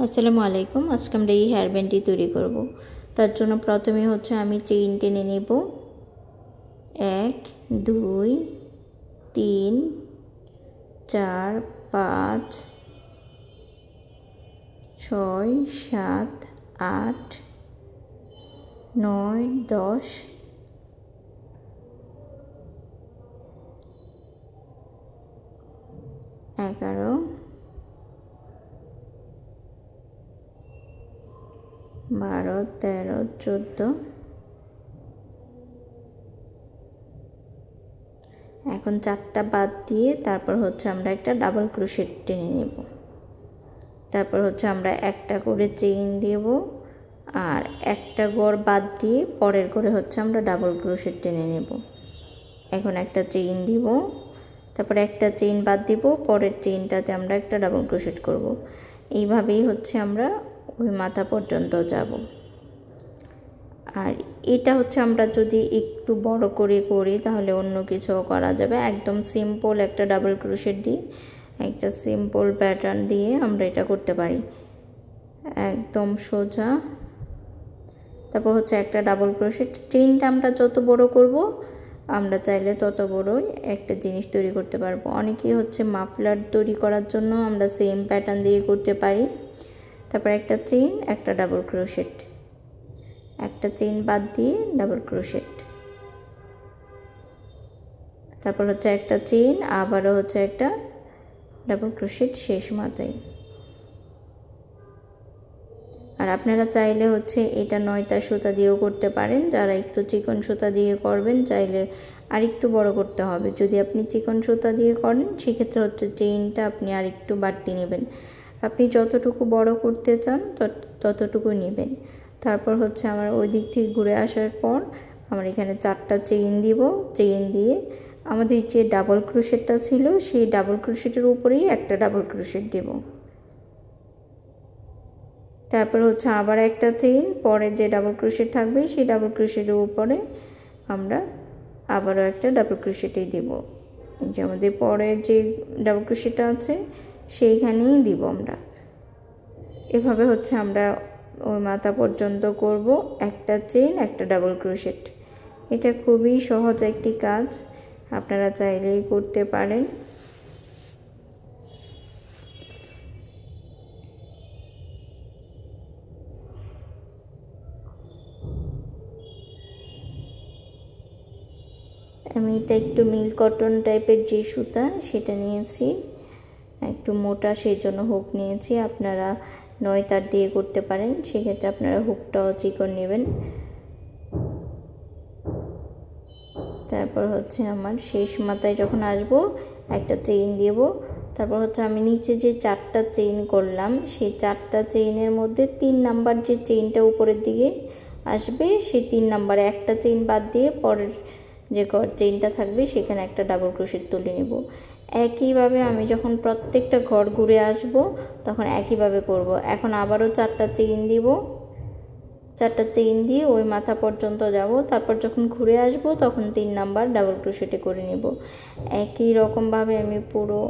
আসসালামু আলাইকুম। আজকে আমরা এই হেয়ার ব্যান্ডটি তৈরি করব। তার জন্য প্রথমে হচ্ছে আমি চেইন টেনে নেব 1 2 3 4 5 6 7 8 9 10 11 12 13 14। এখন 4টা বাদ দিয়ে তারপর হচ্ছে আমরা একটা ডাবল ক্রোশেট টেনে নেব। তারপর হচ্ছে আমরা একটা করে চেইন দেব আর একটা ঘর বাদ দিয়ে পরের ঘরে হচ্ছে আমরা ডাবল ক্রোশেট টেনে নেব। এখন একটা চেইন দিব, তারপরে একটা চেইন বাদ দিব, পরের চেইনটাতে আমরা একটা ডাবল ক্রোশেট করব। এইভাবেই হচ্ছে আমরা ওই মাথা পর্যন্ত যাব। আর এটা হচ্ছে আমরা যদি একটু বড় করে করি তাহলে অন্য কিছু করা যাবে। একদম সিম্পল একটা ডাবল ক্রোশেট দিয়ে একটা সিম্পল প্যাটার্ন দিয়ে আমরা এটা করতে পারি, একদম সোজা। তারপর হচ্ছে একটা ডাবল ক্রোশেট। চেইনটা আমরা যত বড় করব আমরা চাইলে তত বড়ই একটা জিনিস তৈরি করতে পারবো। অনেকেই হচ্ছে মাফলার তৈরি করার জন্য আমরা সেম প্যাটার্ন দিয়ে করতে পারি। তারপর একটা চেইন, একটা ডাবল ক্রোশেট, একটা চেইন বাদ দিয়ে ডাবল ক্রোশেট, তারপর হচ্ছে একটা চেইন, আবারও হচ্ছে একটা ডাবল ক্রোশেট শেষ মাথায়। আর আপনারা চাইলে হচ্ছে এটা 9টা সুতা দিয়েও করতে পারেন। যারা একটু চিকন সুতা দিয়ে করবেন চাইলে আর একটু বড় করতে হবে। যদি আপনি চিকন সুতা দিয়ে করেন সেক্ষেত্রে হচ্ছে চেইনটা আপনি আর একটু বাড়তি নেবেন। আপনি যতটুকু বড় করতে চান ততটুকু নেবেন। তারপর হচ্ছে আমার ওই দিক থেকে ঘুরে আসার পর আমার এখানে 4টা চেইন দিব। চেইন দিয়ে আমাদের যে ডাবল ক্রোশেটটা ছিল সেই ডাবল ক্রোশেটের উপরেই একটা ডাবল ক্রোশেট দেব। তারপর হচ্ছে আবার একটা চেইন, পরে যে ডাবল ক্রোশেট থাকবে সেই ডাবল ক্রোশেটের উপরে আমরা আবারও একটা ডাবল ক্রোশেটই দেব। যে আমাদের পরের যে ডাবল ক্রোশেটটা আছে সেইখানেই দিব আমরা। এভাবে হচ্ছে আমরা ওই মাথা পর্যন্ত করব, একটা চেইন একটা ডাবল ক্রোশেট। এটা খুবই সহজ একটি কাজ, আপনারা চাইলেই করতে পারেন। আমি এটা একটু মিল কটন টাইপের যে সুতা সেটা নিয়েছি, একটু মোটা, সেই জন্য হুক নিয়েছি। আপনারা 9 তার দিয়ে করতে পারেন, সেক্ষেত্রে আপনারা হুকটাও চিকন নেবেন। তারপর হচ্ছে আমার শেষ মাথায় যখন আসবো একটা চেইন দেব। তারপর হচ্ছে আমি নিচে যে 4টা চেইন করলাম সেই 4টা চেইনের মধ্যে 3 নাম্বার যে চেইনটা উপরের দিকে আসবে সেই 3 নাম্বারে একটা চেইন বাদ দিয়ে পরের যে চেইনটা থাকবে সেখানে একটা ডাবল ক্রোশেট তুলে নেব। একইভাবে আমি যখন প্রত্যেকটা ঘর ঘুরে আসব তখন একইভাবে করব। এখন আবারও 4টা চেইন দিব, 4টা চেইন দিয়ে ওই মাথা পর্যন্ত যাব। তারপর যখন ঘুরে আসব তখন 3 নাম্বার ডাবল ক্রোশেটে করে নেব। একই রকমভাবে আমি পুরো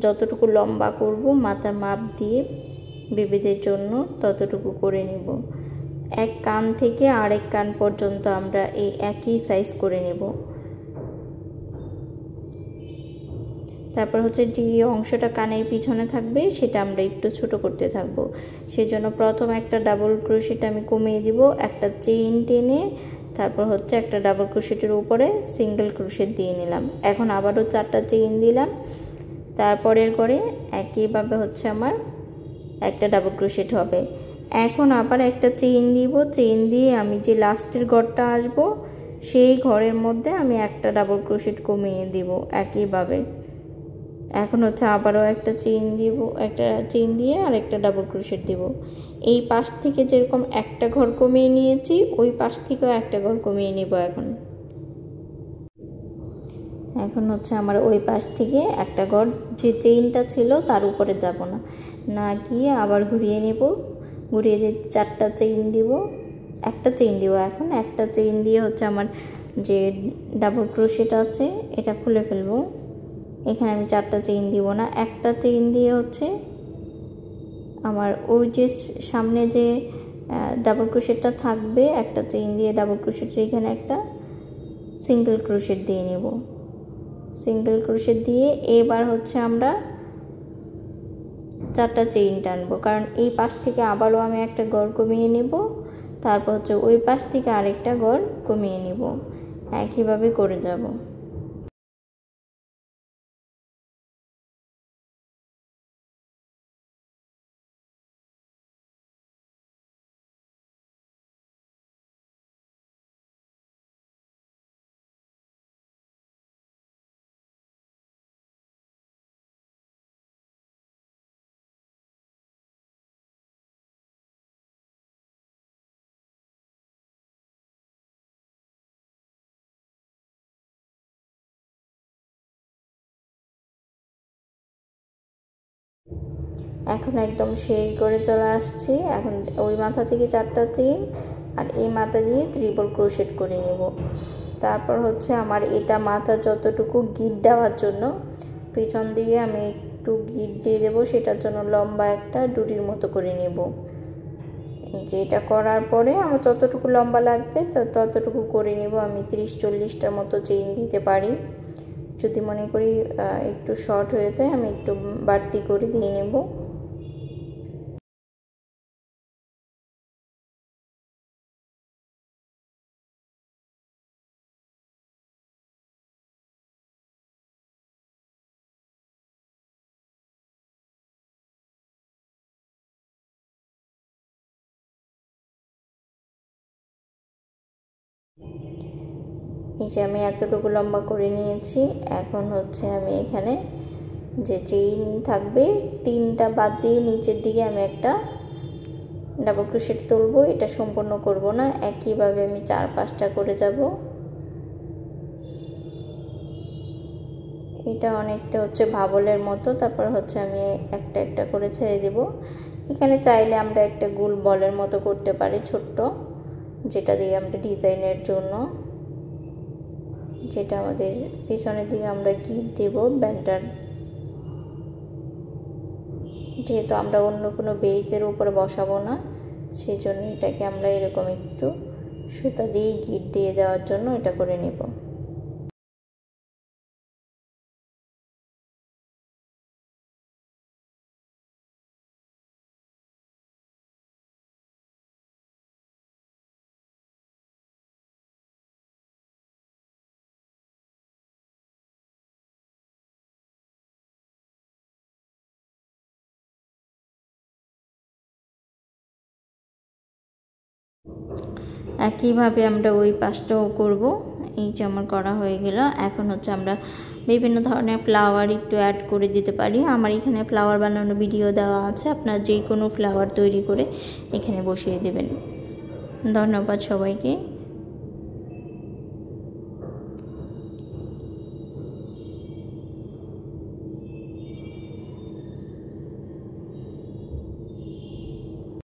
যতটুকু লম্বা করব মাথার মাপ দিয়ে বেবিদের জন্য ততটুকু করে নেব। এক কান থেকে আরেক কান পর্যন্ত আমরা এই একই সাইজ করে নেব। তারপর হচ্ছে যে অংশটা কানের পিছনে থাকবে সেটা আমরা একটু ছোট করতে থাকব। সেজন্য প্রথম একটা ডাবল ক্রোশেট আমি কমিয়ে দিব, একটা চেইন টেনে তারপর হচ্ছে একটা ডাবল ক্রোশেটের উপরে সিঙ্গেল ক্রোশেট দিয়ে নিলাম। এখন আবারও 4টা চেইন দিলাম, তারপরের করে একইভাবে হচ্ছে আমার একটা ডাবল ক্রোশেট হবে। এখন আবার একটা চেইন দিব, চেইন দিয়ে আমি যে লাস্টের ঘরটা আসব সেই ঘরের মধ্যে আমি একটা ডাবল ক্রোশেট কমিয়ে দিব একইভাবে। এখন হচ্ছে আবারও একটা চেইন দিব, একটা চেইন দিয়ে আর একটা ডাবল ক্রোশেট দিব। এই পাশ থেকে যেরকম একটা ঘর কমিয়ে নিয়েছি ওই পাশ থেকেও একটা ঘর কমিয়ে নেব। এখন হচ্ছে আমার ওই পাশ থেকে একটা ঘর যে চেইনটা ছিল তার উপরে যাব না গিয়ে আবার ঘুরিয়ে নেব। ঘুরিয়ে দিয়ে 4টা চেইন দিব, একটা চেইন দিব। এখন একটা চেইন দিয়ে হচ্ছে আমার যে ডাবল ক্রোশেট আছে এটা খুলে ফেলবো। এখানে আমি 4টা চেইন দিব না, একটা চেইন দিয়ে হচ্ছে আমার ওই যে সামনে যে ডাবল ক্রোশেটটা থাকবে, একটা চেইন দিয়ে ডাবল ক্রোশেটের এখানে একটা সিঙ্গেল ক্রোশেট দিয়ে নেব। সিঙ্গেল ক্রোশেট দিয়ে এবার হচ্ছে আমরা 4টা চেইন টানবো, কারণ এই পাশ থেকে আবারও আমি একটা গড় কমিয়ে নেব, তারপর হচ্ছে ওই পাশ থেকে আরেকটা গড় কমিয়ে নেব, একইভাবে করে যাব। এখন একদম শেষ করে চলে আসছি। এখন ওই মাথা থেকে 4টা চেইন আর এই মাথা দিয়ে ট্রিপল ক্রোশেট করে নেব। তারপর হচ্ছে আমার এটা মাথা যতটুকু গিট দেওয়ার জন্য পিছন দিয়ে আমি একটু গিট দিয়ে দেবো, সেটার জন্য লম্বা একটা ডুরির মতো করে নেব। এই যে এটা করার পরে আমার যতটুকু লম্বা লাগবে ততটুকু করে নেব। আমি 30-40টার মতো চেইন দিতে পারি। যদি মনে করি একটু শর্ট হয়ে যায়, আমি একটু বাড়তি করে দিয়ে নেব। এই যে আমি এতটুকু লম্বা করে নিয়েছি। এখন হচ্ছে আমি এখানে যে চেইন থাকবে 3টা বাদ দিয়ে নিচের দিকে আমি একটা ডাবল ক্রোশেট তুলবো। এটা সম্পূর্ণ করব না, একইভাবে আমি 4-5টা করে যাব। এটা অনেকটা হচ্ছে ভাবলের মতো। তারপর হচ্ছে আমি একটা একটা করে ছেড়ে দেব। এখানে চাইলে আমরা একটা গোল বলের মতো করতে পারি ছোট্ট, যেটা দিয়ে আমরা ডিজাইনের জন্য, যেটা আমাদের পিছনের দিকে আমরা গিট দেব ব্যান্ডার, যেহেতু আমরা অন্য কোনো বেজের উপরে বসাবো না, সেই জন্য এটাকে আমরা এরকম একটু সুতা দিয়ে গিট দিয়ে দেওয়ার জন্য এটা করে নেব। একইভাবে আমরা ওই পাশটাও করব। এই যে আমার করা হয়ে গেল। এখন হচ্ছে আমরা বিভিন্ন ধরনের ফ্লাওয়ার একটু অ্যাড করে দিতে পারি। আমার এখানে ফ্লাওয়ার বানানো ভিডিও দেওয়া আছে, আপনারা যে কোনো ফ্লাওয়ার তৈরি করে এখানে বসিয়ে দেবেন। ধন্যবাদ সবাইকে।